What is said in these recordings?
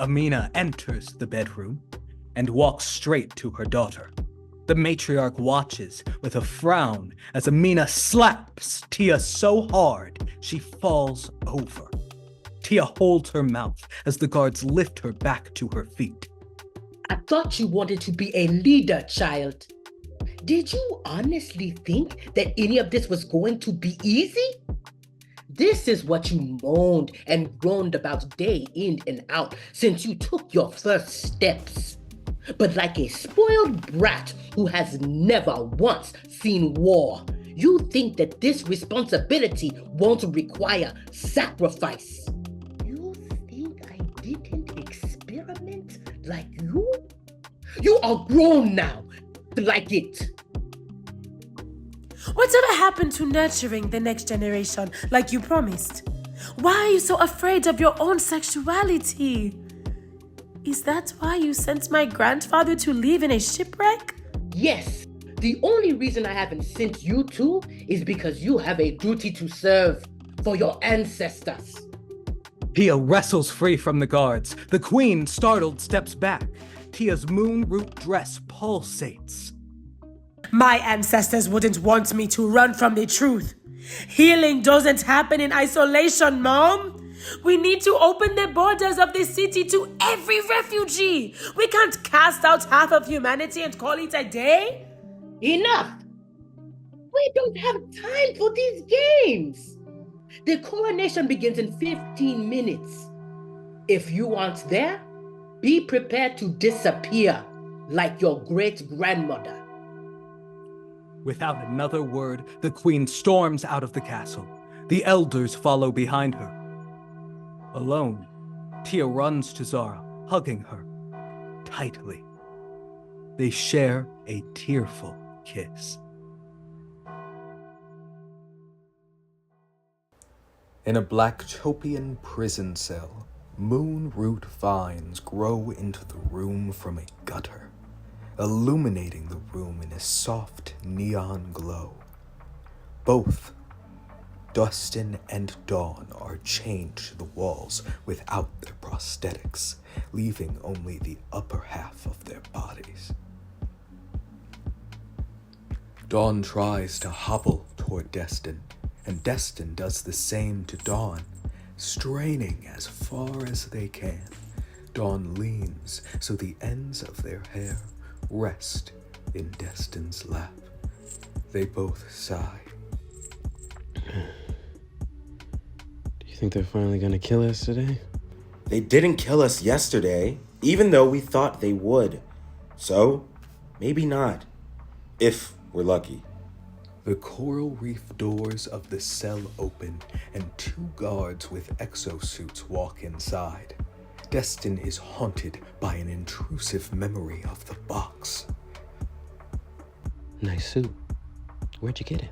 AMINA enters the bedroom and walks straight to her daughter. The matriarch watches with a frown as AMINA slaps Tia so hard she falls over. Tia holds her mouth as the guards lift her back to her feet. I thought you wanted to be a leader, child. Did you honestly think that any of this was going to be easy? This is what you moaned and groaned about day in and out since you took your first steps. But like a spoiled brat who has never once seen war, you think that this responsibility won't require sacrifice. You think I didn't experiment like you? You are grown now, like it. Whatever happened to nurturing the next generation like you promised? Why are you so afraid of your own sexuality? Is that why you sent my grandfather to live in a shipwreck? Yes. The only reason I haven't sent you to is because you have a duty to serve for your ancestors. Tia wrestles free from the guards. The queen, startled, steps back. Tia's moon-root dress pulsates. My ancestors wouldn't want me to run from the truth. Healing doesn't happen in isolation, Mom. We need to open the borders of the city to every refugee. We can't cast out half of humanity and call it a day. Enough! We don't have time for these games. The coronation begins in 15 minutes. If you aren't there, be prepared to disappear like your great-grandmother. Without another word, the queen storms out of the castle. The elders follow behind her. Alone, Tia runs to Zara, hugging her tightly. They share a tearful kiss. In a Blacktopian prison cell, moon-root vines grow into the room from a gutter, illuminating the room in a soft neon glow. Both Dustin and Dawn are chained to the walls without their prosthetics, leaving only the upper half of their bodies. Dawn tries to hobble toward Destin, and Destin does the same to Dawn, straining as far as they can. Dawn leans so the ends of their hair rest in Destin's lap. They both sigh. Do you think they're finally gonna kill us today? They didn't kill us yesterday, even though we thought they would. So, maybe not. If we're lucky. The coral reef doors of the cell open, and two guards with exosuits walk inside. Destin is haunted by an intrusive memory of the box. Nice suit. Where'd you get it?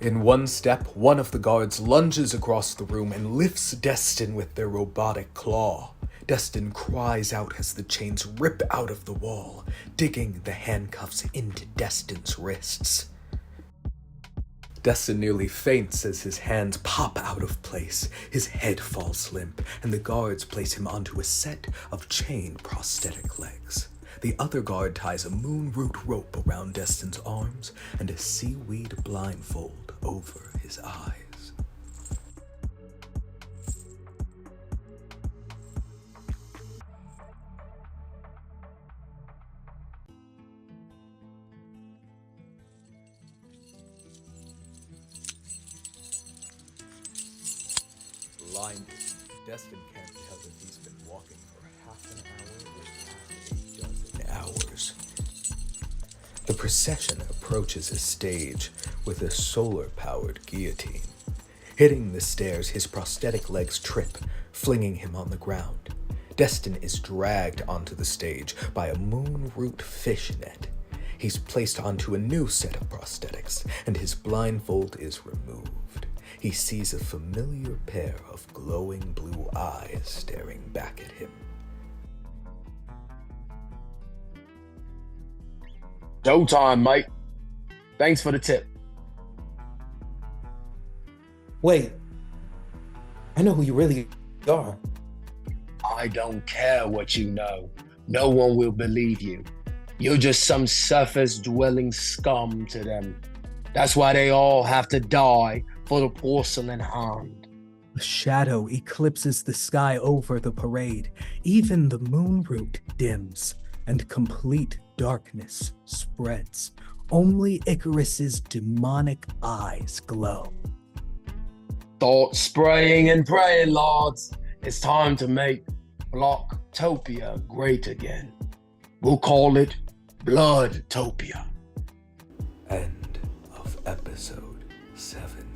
In one step, one of the guards lunges across the room and lifts Destin with their robotic claw. Destin cries out as the chains rip out of the wall, digging the handcuffs into Destin's wrists. Destin nearly faints as his hands pop out of place. His head falls limp, and the guards place him onto a set of chain prosthetic legs. The other guard ties a moon-root rope around Destin's arms and a seaweed blindfold over his eyes. Blinded, Destin can't tell if he's been walking for half an hour or half a dozen hours. The procession approaches a stage with a solar-powered guillotine. Hitting the stairs, his prosthetic legs trip, flinging him on the ground. Destin is dragged onto the stage by a moon-root fish net. He's placed onto a new set of prosthetics, and his blindfold is removed. He sees a familiar pair of glowing blue eyes staring back at him. Showtime, mate. Thanks for the tip. Wait, I know who you really are. I don't care what you know. No one will believe you. You're just some surface-dwelling scum to them. That's why they all have to die for the porcelain hand. A shadow eclipses the sky over the parade. Even the moon root dims, and complete darkness spreads. Only Icarus's demonic eyes glow. Thought spraying and praying, lords. It's time to make Blacktopia great again. We'll call it Bloodtopia. End of episode 7.